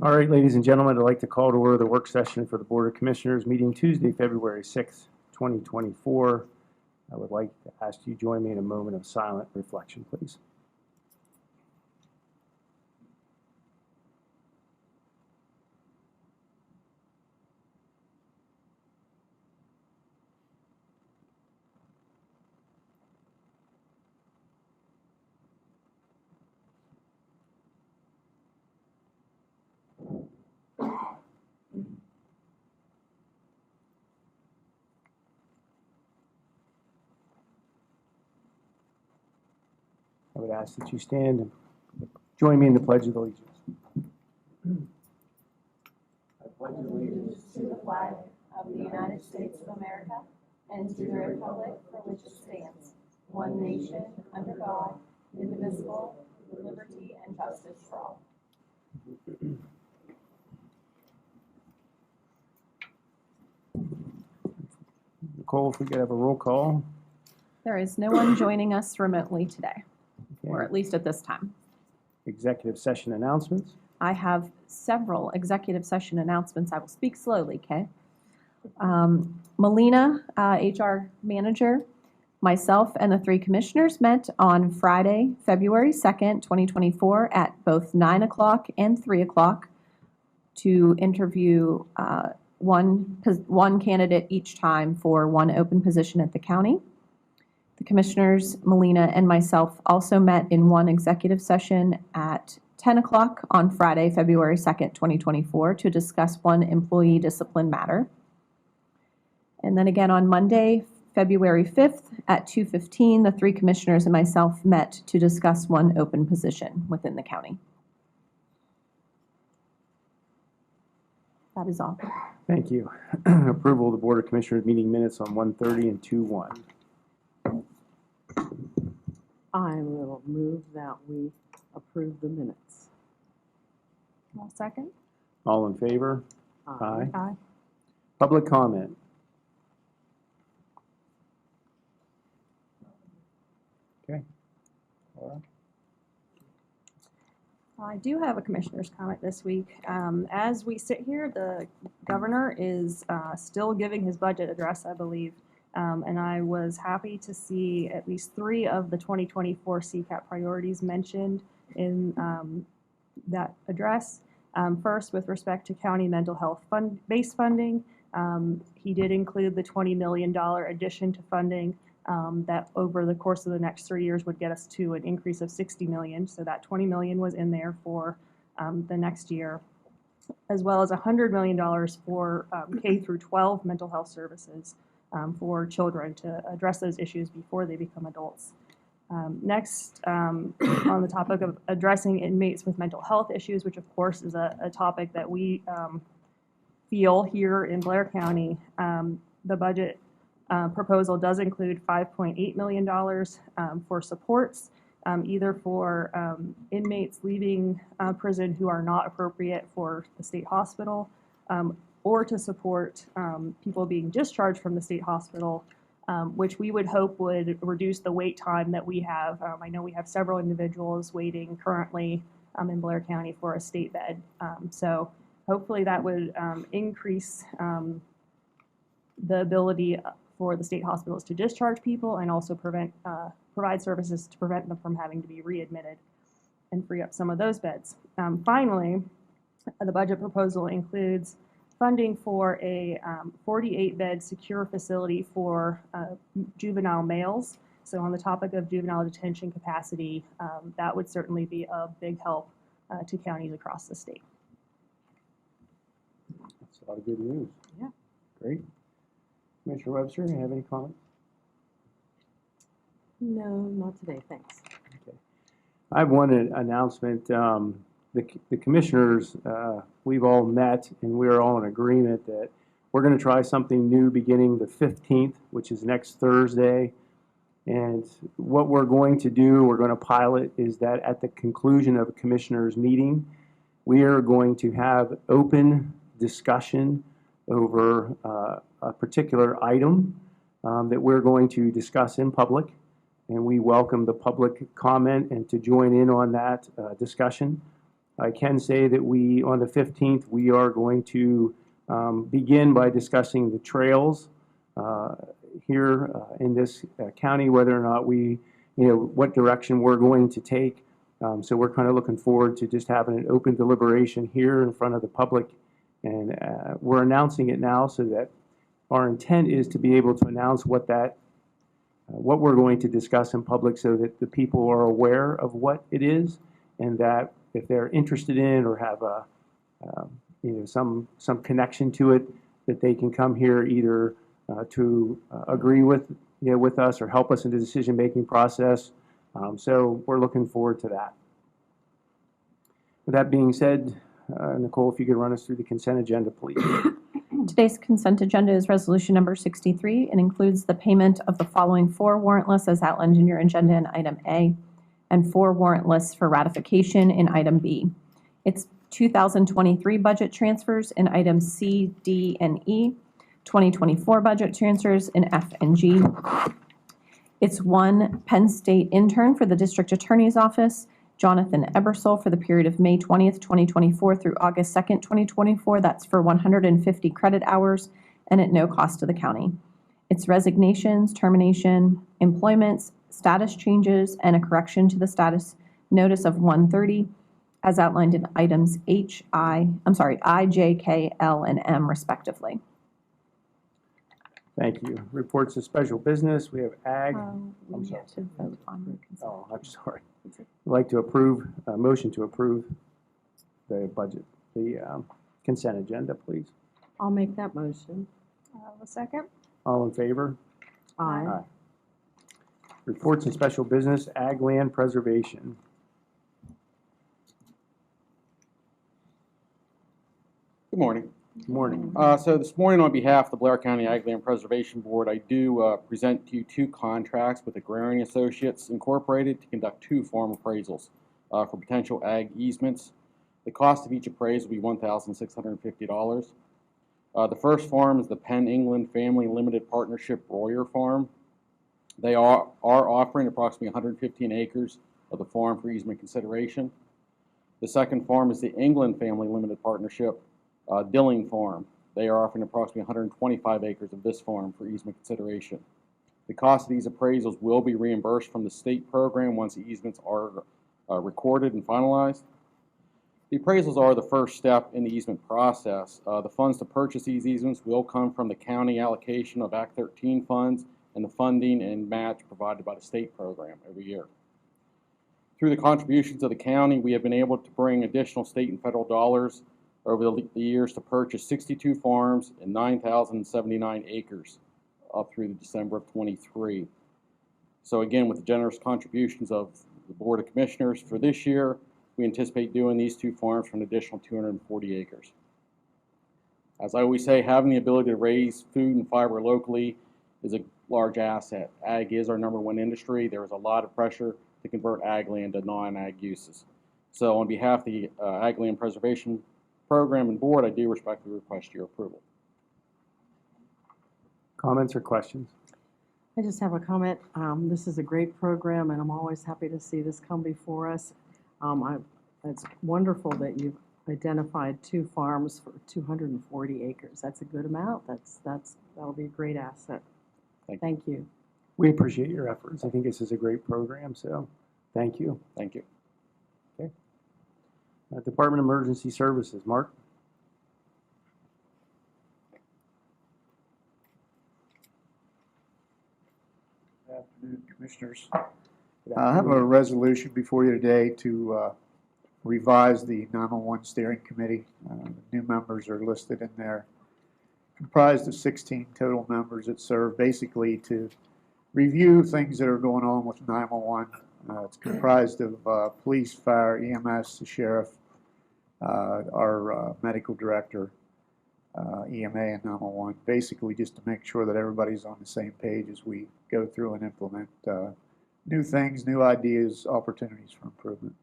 All right, ladies and gentlemen, I'd like to call to order the work session for the Board of Commissioners meeting Tuesday, February 6th, 2024. I would like to ask you to join me in a moment of silent reflection, please. I would ask that you stand and join me in the Pledge of Allegiance. I pledge allegiance to the flag of the United States of America and to the republic for which it stands, one nation, under God, indivisible, with liberty and justice for all. Nicole, if we could have a roll call. There is no one joining us remotely today, or Okay. at least at this time. Executive session announcements. I have several executive session announcements. I will speak slowly, okay? Melina, HR manager, myself, and the three commissioners met on Friday, February 2nd, 2024, at both 9 o'clock and 3 o'clock to interview one candidate each time for one open position at the county. The commissioners, Melina and myself, also met in one executive session at 10 o'clock on Friday, February 2nd, 2024, to discuss one employee discipline matter. And then again on Monday, February 5th at 2:15, the three commissioners and myself met to discuss one open position within the county. That is all. Thank you. Approval of the Board of Commissioners meeting minutes on 1:30 and 2:1. I will move that we approve the minutes. One second. All in favor? Aye. Aye. Public comment. Okay. Laura? I do have a commissioner's comment this week. As we sit here, the governor is still giving his budget address, I believe. And I was happy to see at least 3 of the 2024 CCAP priorities mentioned in that address. First, with respect to county mental health base funding, he did include the $20 million addition to funding that over the course of the next 3 years would get us to an increase of $60 million. So that $20 million was in there for the next year, as well as $100 million for K through 12 mental health services for children to address those issues before they become adults. Next, on the topic of addressing inmates with mental health issues, which of course is a topic that we feel here in Blair County, the budget proposal does include $5.8 million for supports, either for inmates leaving prison who are not appropriate for the state hospital, or to support people being discharged from the state hospital, which we would hope would reduce the wait time that we have. I know we have several individuals waiting currently in Blair County for a state bed. So hopefully that would increase the ability for the state hospitals to discharge people and also provide services to prevent them from having to be readmitted and free up some of those beds. Finally, the budget proposal includes funding for a 48-bed secure facility for juvenile males. So on the topic of juvenile detention capacity, that would certainly be a big help to counties across the state. That's a lot of good news. Yeah. Great. Commissioner Webster, do you have any comments? No, not today, thanks. Okay. I have one announcement. The commissioners, we've all met and we're all in agreement that we're going to try something new beginning the 15th, which is next Thursday. And what we're going to do, we're going to pilot, is that at the conclusion of a commissioners meeting, we are going to have open discussion over a particular item that we're going to discuss in public. And we welcome the public comment and to join in on that discussion. I can say that on the 15th, we are going to begin by discussing the trails here in this county, whether or not what direction we're going to take. So we're kind of looking forward to just having an open deliberation here in front of the public. And we're announcing it now so that our intent is to be able to announce what we're going to discuss in public so that the people are aware of what it is, and that if they're interested in or have some connection to it, that they can come here either to agree with us or help us in the decision-making process. So we're looking forward to that. With that being said, Nicole, if you could run us through the consent agenda, please. Today's consent agenda is resolution number 63 and includes the payment of the following 4 warrant lists as outlined in your agenda in item A, and 4 warrant lists for ratification in item B. It's 2023 budget transfers in items C, D, and E, 2024 budget transfers in F and G. It's 1 Penn State intern for the District Attorney's Office, Jonathan Ebersole, for the period of May 20th, 2024 through August 2nd, 2024. That's for 150 credit hours and at no cost to the county. It's resignations, termination, employments, status changes, and a correction to the status notice of 130 as outlined in items I, J, K, L, and M respectively. Thank you. Reports of special business. We have ag. We sorry. have to vote on the consent. Oh, I'm sorry. I'd like to approve, motion to approve the budget, the consent agenda, please. I'll make that motion. A second. All in favor? Aye. Aye. Reports and special business, ag land preservation. Good morning. Good morning. So this morning, on behalf of the Blair County Ag Land Preservation Board, I do present to you 2 contracts with Agrarian Associates Incorporated to conduct 2 farm appraisals for potential ag easements. The cost of each appraisal will be $1,650. The first farm is the Penn England Family Limited Partnership Royer Farm. They are offering approximately 115 acres of the farm for easement consideration. The second farm is the England Family Limited Partnership Dilling Farm. They are offering approximately 125 acres of this farm for easement consideration. The cost of these appraisals will be reimbursed from the state program once the easements are recorded and finalized. The appraisals are the first step in the easement process. The funds to purchase these easements will come from the county allocation of Act 13 funds and the funding and match provided by the state program every year. Through the contributions of the county, we have been able to bring additional state and federal dollars over the years to purchase 62 farms and 9,079 acres up through December of 23. So again, with the generous contributions of the Board of Commissioners for this year, we anticipate doing these 2 farms for an additional 240 acres. As I always say, having the ability to raise food and fiber locally is a large asset. Ag is our #1 industry. There is a lot of pressure to convert ag land to non-ag uses. So on behalf of the Ag Land Preservation Program and Board, I do respectfully request your approval. Comments or questions? I just have a comment. This is a great program, and I'm always happy to see this come before us. It's wonderful that you've identified 2 farms for 240 acres. That's a good amount. That'll be a great asset. Thank you. We appreciate your efforts. I think this is a great program, so thank you. Thank you. Okay. Department of Emergency Services, Mark. Good afternoon, Commissioners. I have a resolution before you today to revise the 911 Steering Committee. New members are listed in there, comprised of 16 total members that serve basically to review things that are going on with 911. It's comprised of police, fire, EMS, the sheriff, our medical director, EMA, and 911, basically just to make sure that everybody's on the same page as we go through and implement new things, new ideas, opportunities for improvement.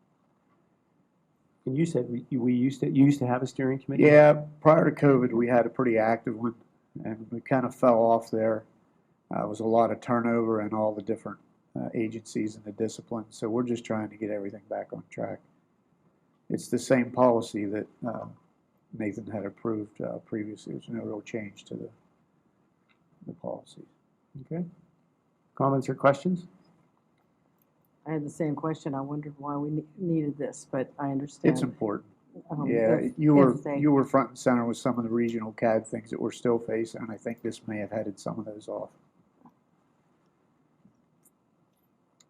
And you said we used to have a steering committee? Yeah, prior to COVID, we had a pretty active one, and we kind of fell off there. It was a lot of turnover in all the different agencies and the disciplines, so we're just trying to get everything back on track. it's the same policy that Nathan had approved previously. There's no real change to the policy. Okay. Comments or questions? I had the same question. I wondered why we needed this, but I understand. It's important. If You they- were front and center with some of the regional CAD things that we're still facing, and I think this may have headed some of those off.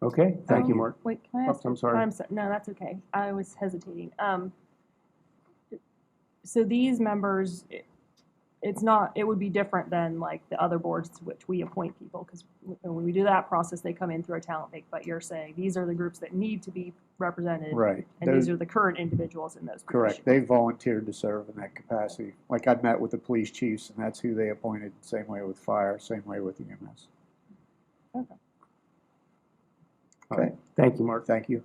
Okay, thank you, Mark. Wait, can I Oh, ask? I'm sorry. No, that's okay. I was hesitating. So these members, it's not, it would be different than like the other boards to which we appoint people, because when we do that process, they come in through a talent bank, but you're saying these are the groups that need to be represented. Right. And these are the current individuals in those positions. Correct. They volunteered to serve in that capacity. Like I met with the police chiefs, and that's who they appointed. Same way with fire. Same way with EMS. Okay. All right. Thank you, Mark. Thank you.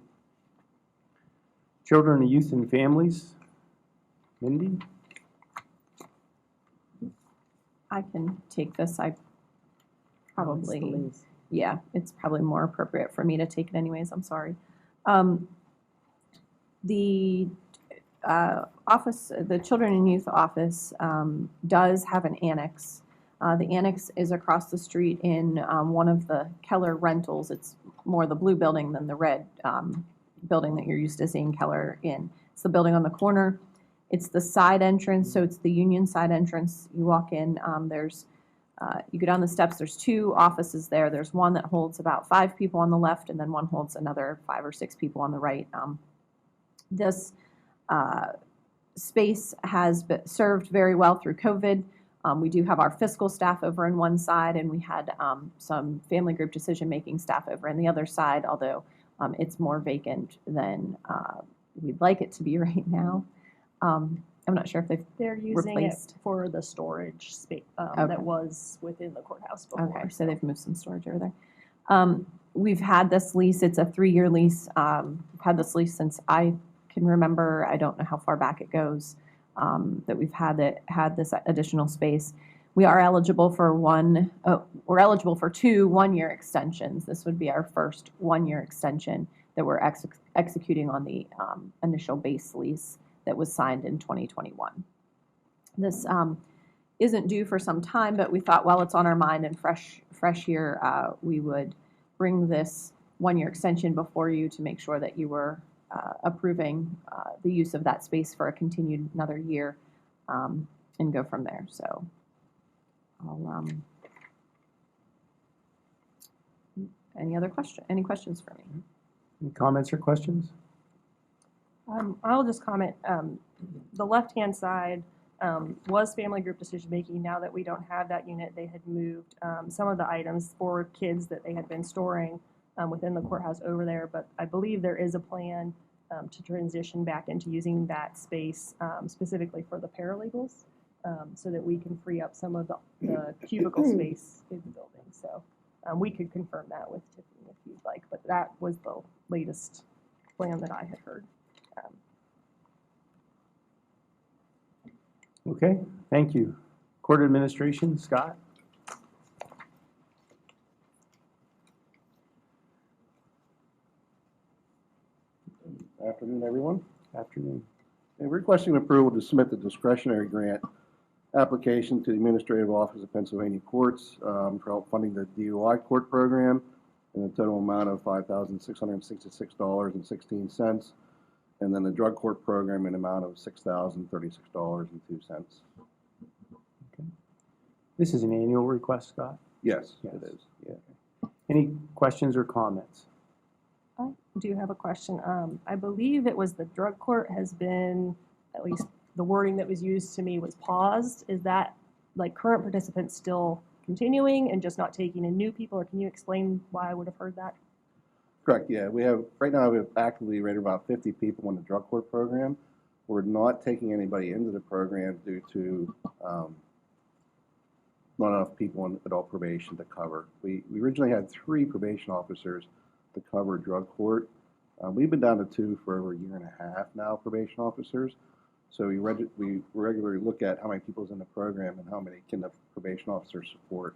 Children, Youth, and Families. Mindy? I can take this. I probably, Please. yeah, it's probably more appropriate for me to take it anyways. I'm sorry. The office, the Children and Youth Office does have an annex. The annex is across the street in one of the Keller rentals. It's more the blue building than the red building that you're used to seeing Keller in. It's the building on the corner. It's the side entrance, so it's the Union side entrance. You walk in, you go down the steps, there's 2 offices there. There's one that holds about 5 people on the left, and then one holds another 5 or 6 people on the right. This space has been served very well through COVID. We do have our fiscal staff over on one side, and we had some family group decision-making staff over on the other side, although it's more vacant than we'd like it to be right now. I'm not sure if They're using replaced. it for the storage space Okay. that was within the courthouse before. Okay, so they've moved some storage over there. We've had this lease, it's a 3-year lease. We've had this lease since I can remember. I don't know how far back it goes, that we've had this additional space. We are eligible for we're eligible for 2 1-year extensions. This would be our first 1-year extension that we're executing on the initial base lease that was signed in 2021. This isn't due for some time, but we thought while it's on our mind and fresh here, we would bring this 1-year extension before you to make sure that you were approving the use of that space for a continued another year, and go from there. So I'll, any questions for me? Any comments or questions? I'll just comment, the left-hand side was family group decision-making. Now that we don't have that unit, they had moved some of the items for kids that they had been storing within the courthouse over there, but I believe there is a plan to transition back into using that space specifically for the paralegals, so that we can free up some of the cubicle space in the building. So we could confirm that with Tiffany if you'd like, but that was the latest plan that I had heard. Okay, thank you. Court Administration, Scott? Afternoon, everyone. Afternoon. Requesting approval to submit the discretionary grant application to the Administrative Office of Pennsylvania Courts for help funding the DUI court program in a total amount of $5,666.16, and then the drug court program in an amount of $6,036.02. This is an annual request, Scott. Yes, Yes. it is. Yeah. Any questions or comments? I do have a question. I believe it was the drug court has been, at least the wording that was used to me was paused. Is that like current participants still continuing and just not taking in new people, or can you explain why I would have heard that? Correct, yeah. Right now we have actively rated about 50 people in the drug court program. We're not taking anybody into the program due to not enough people on adult probation to cover. We originally had 3 probation officers to cover drug court. We've been down to 2 for over a year and a half now, probation officers. So we regularly look at how many people's in the program and how many can the probation officer support.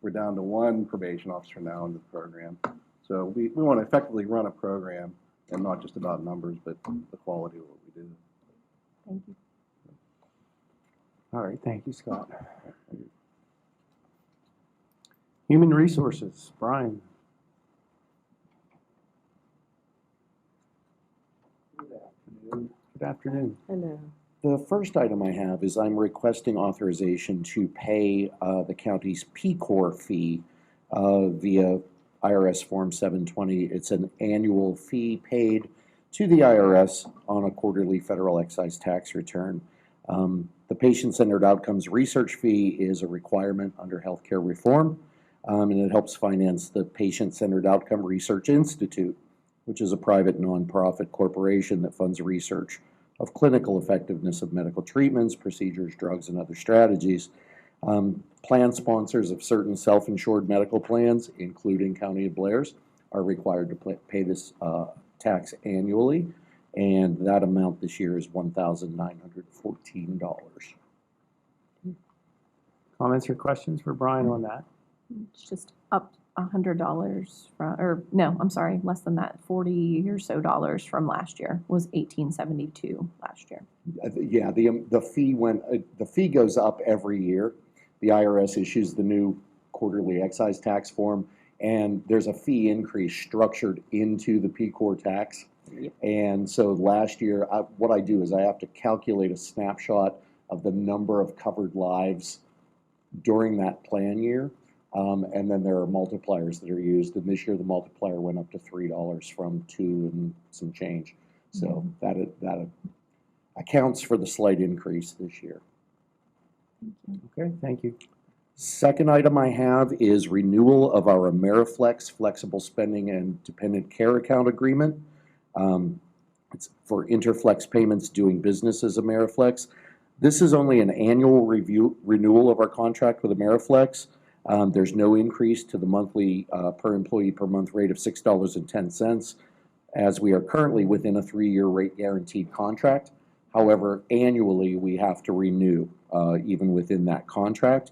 We're down to 1 probation officer now in the program. So we want to effectively run a program and not just about numbers, but the quality of what we do. Thank you. All right, thank you, Scott. Human Resources, Brian. Good afternoon. Hello. The first item I have is I'm requesting authorization to pay the county's P-Corps fee via IRS Form 720. It's an annual fee paid to the IRS on a quarterly federal excise tax return. The patient-centered outcomes research fee is a requirement under healthcare reform, and it helps finance the Patient-Centered Outcome Research Institute, which is a private nonprofit corporation that funds research of clinical effectiveness of medical treatments, procedures, drugs, and other strategies. Plan sponsors of certain self-insured medical plans, including County of Blair's, are required to pay this tax annually, and that amount this year is $1,914. Comments or questions for Brian on that? It's just up $100 from, or no, I'm sorry, less than that, 40 or so dollars from last year. Was 1872 last year. Yeah, the fee goes up every year. The IRS issues the new quarterly excise tax form, and there's a fee increase structured into the P-Corps tax. Yep. And so last year, what I do is I have to calculate a snapshot of the number of covered lives during that plan year. And then there are multipliers that are used. And this year, the multiplier went up to $3 from 2 and some change. So that accounts for the slight increase this year. Okay, thank you. Second item I have is renewal of our Ameriflex Flexible Spending and Dependent Care Account Agreement. It's for Interflex Payments doing business as Ameriflex. This is only an annual renewal of our contract with Ameriflex. There's no increase to the monthly per employee per month rate of $6.10, as we are currently within a 3-year rate guaranteed contract. However, annually we have to renew even within that contract.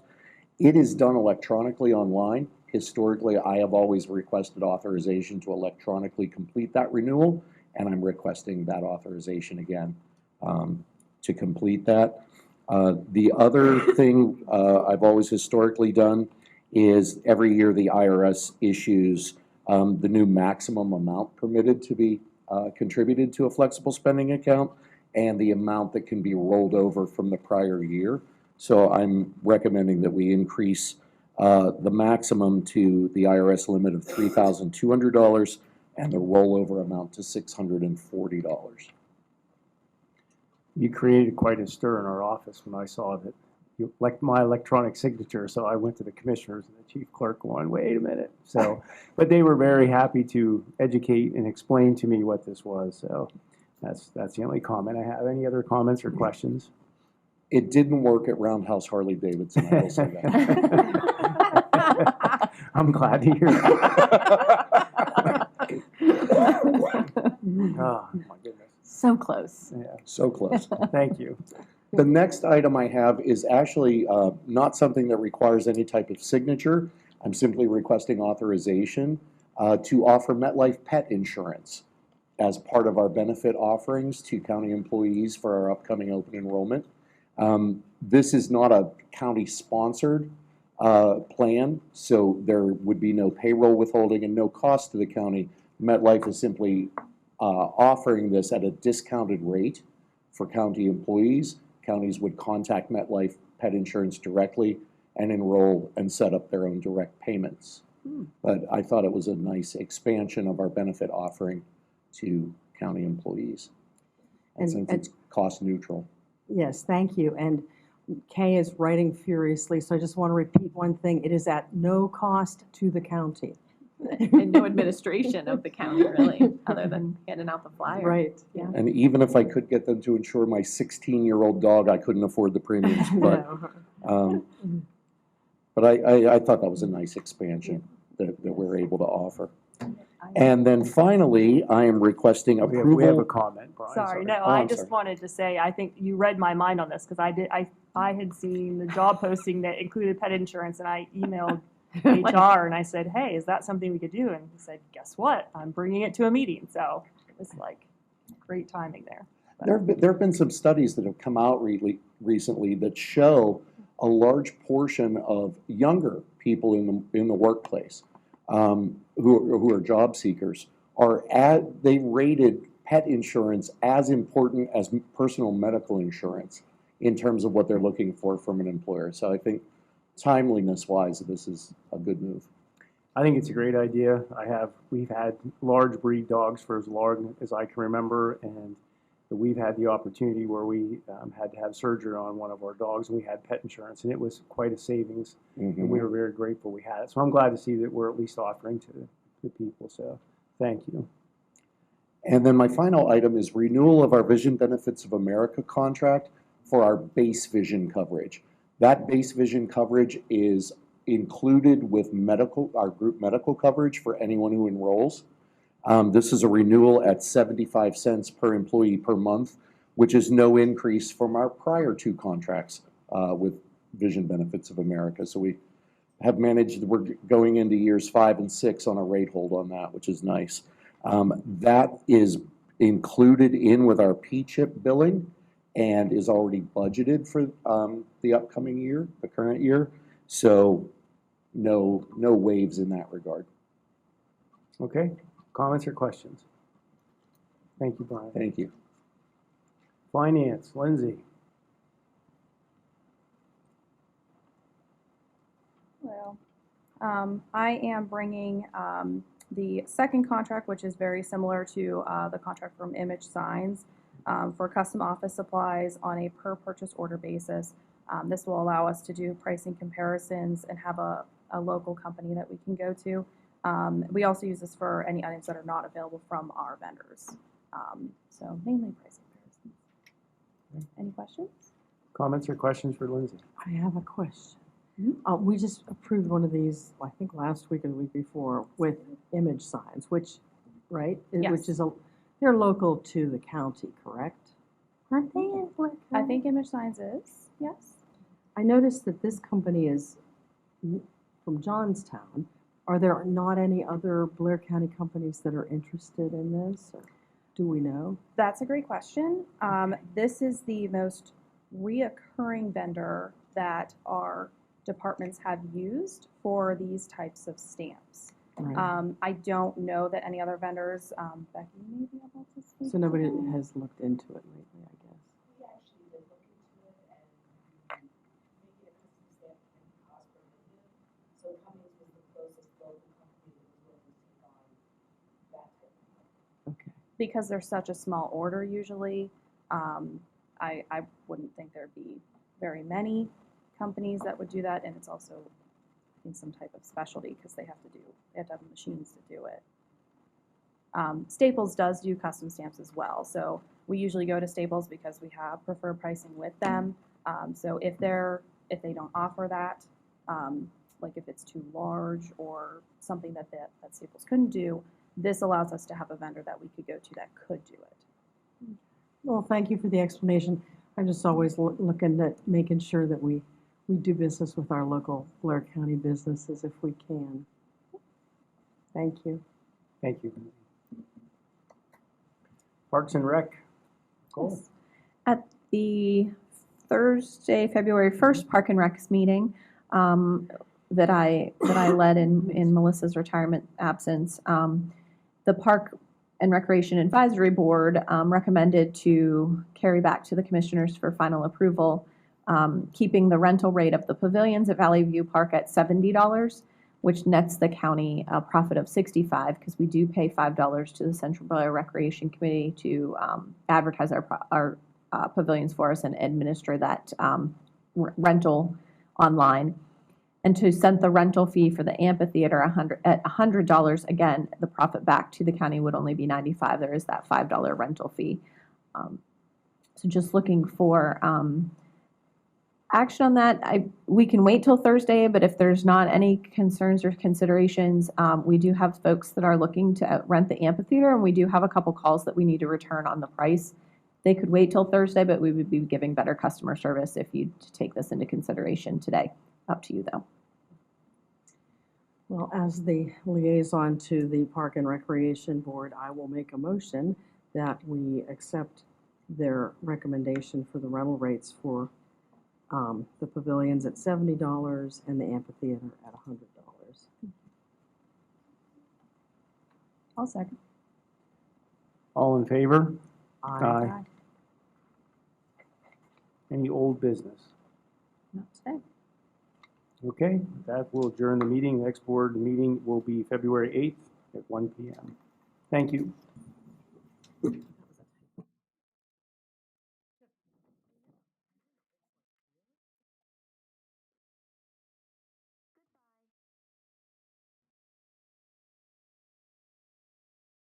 It is done electronically online. Historically, I have always requested authorization to electronically complete that renewal, and I'm requesting that authorization again to complete that. The other thing I've always historically done is every year the IRS issues the new maximum amount permitted to be contributed to a flexible spending account and the amount that can be rolled over from the prior year. So I'm recommending that we increase the maximum to the IRS limit of $3,200 and the rollover amount to $640. You created quite a stir in our office when I saw that you like my electronic signature, so I went to the commissioners and the chief clerk going, wait a minute. So, but they were very happy to educate and explain to me what this was. So that's the only comment I have. Any other comments or questions? It didn't work at Roundhouse Harley Davidson, I will say that. I'm glad to hear that. Oh, my goodness. So close. Yeah, So close. thank you. The next item I have is actually not something that requires any type of signature. I'm simply requesting authorization to offer MetLife pet insurance as part of our benefit offerings to county employees for our upcoming open enrollment. This is not a county-sponsored plan, so there would be no payroll withholding and no cost to the county. MetLife is simply offering this at a discounted rate for county employees. Counties would contact MetLife Pet Insurance directly and enroll and set up their own direct payments. But I thought it was a nice expansion of our benefit offering to county employees. And since it's cost neutral. Yes, thank you. And Kay is writing furiously, so I just want to repeat one thing. It is at no cost to the county. And no administration of the county, really, other than getting out the flyer. Right. Yeah. And even if I could get them to insure my 16-year-old dog, I couldn't afford the premiums. But I thought that was a nice expansion that we're able to offer. And then finally, I am requesting approval. We have a comment, Brian. Sorry, no, Oh, I I'm just sorry. wanted to say, I think you read my mind on this, because I had seen the job posting that included pet insurance, and I emailed HR, and I said, hey, is that something we could do? And he said, guess what? I'm bringing it to a meeting. So it was like great timing there. There have been some studies that have come out recently that show a large portion of younger people in the workplace who are job seekers they rated pet insurance as important as personal medical insurance in terms of what they're looking for from an employer. So I think timeliness-wise, this is a good move. I think it's a great idea. We've had large breed dogs for as long as I can remember, and we've had the opportunity where we had to have surgery on one of our dogs, and we had pet insurance, and it was quite a savings, and we were very grateful we had it. So I'm glad to see that we're at least offering to the people, so thank you. And then my final item is renewal of our Vision Benefits of America contract for our base vision coverage. That base vision coverage is included with our group medical coverage for anyone who enrolls. This is a renewal at 75 cents per employee per month, which is no increase from our prior two contracts with Vision Benefits of America. So we're going into years 5 and 6 on a rate hold on that, which is nice. That is included in with our P-CHIP billing and is already budgeted for the upcoming year, the current year. So no waves in that regard. Okay, comments or questions? Thank you, Brian. Thank you. Finance, Lindsay. Hello. I am bringing the second contract, which is very similar to the contract from Image Signs for custom office supplies on a per purchase order basis. This will allow us to do pricing comparisons and have a local company that we can go to. We also use this for any items that are not available from our vendors. So mainly pricing comparisons. Any questions? Comments or questions for Lindsay? I have a question. We just approved one of these, I think last week or the week before, with Image Signs, right? Yes. Which is they're local to the county, correct? Aren't they in Blair County? I think Image Signs is, yes. I noticed that this company is from Johnstown. Are there not any other Blair County companies that are interested in this? Or do we know? That's a great question. This is the most reoccurring vendor that our departments have used for these types of stamps. Right. I don't know that any other vendors, Becky may be able to speak. So nobody has looked into it lately, I guess. We actually did look into it, and making a custom stamp can be cost prohibitive. So Cummings was the closest local company that was willing to take on that type of work. Okay. Because they're such a small order usually, I wouldn't think there'd be very many companies that would do that, and it's also, I think, some type of specialty because they have to have machines to do it. Staples does do custom stamps as well, so we usually go to Staples because we have preferred pricing with them. So if they don't offer that, like if it's too large or something that Staples couldn't do, this allows us to have a vendor that we could go to that could do it. Well, thank you for the explanation. I'm just always looking at making sure that we do business with our local Blair County businesses if we can. Thank you. Thank you. Parks and Rec. Cool. Yes. At the Thursday, February 1st Park and Recs meeting that I led in Melissa's retirement absence, the Park and Recreation Advisory Board recommended to carry back to the commissioners for final approval, keeping the rental rate of the pavilions at Valley View Park at $70, which nets the county a profit of $65 because we do pay $5 to the Central Blair Recreation Committee to advertise our pavilions for us and administer that rental online. And to send the rental fee for the amphitheater at $100, again, the profit back to the county would only be $95. There is that $5 rental fee. So just looking for action on that. We can wait till Thursday, but if there's not any concerns or considerations, we do have folks that are looking to rent the amphitheater, and we do have a couple calls that we need to return on the price. They could wait till Thursday, but we would be giving better customer service if you take this into consideration today. Up to you, though. Well, as the liaison to the Park and Recreation Board, I will make a motion that we accept their recommendation for the rental rates for the pavilions at $70 and the amphitheater at $100. I'll second. All in favor? Aye. Any old business? Not today. Okay, that will adjourn the meeting. Next board meeting will be February 8th at 1 p.m. Thank you.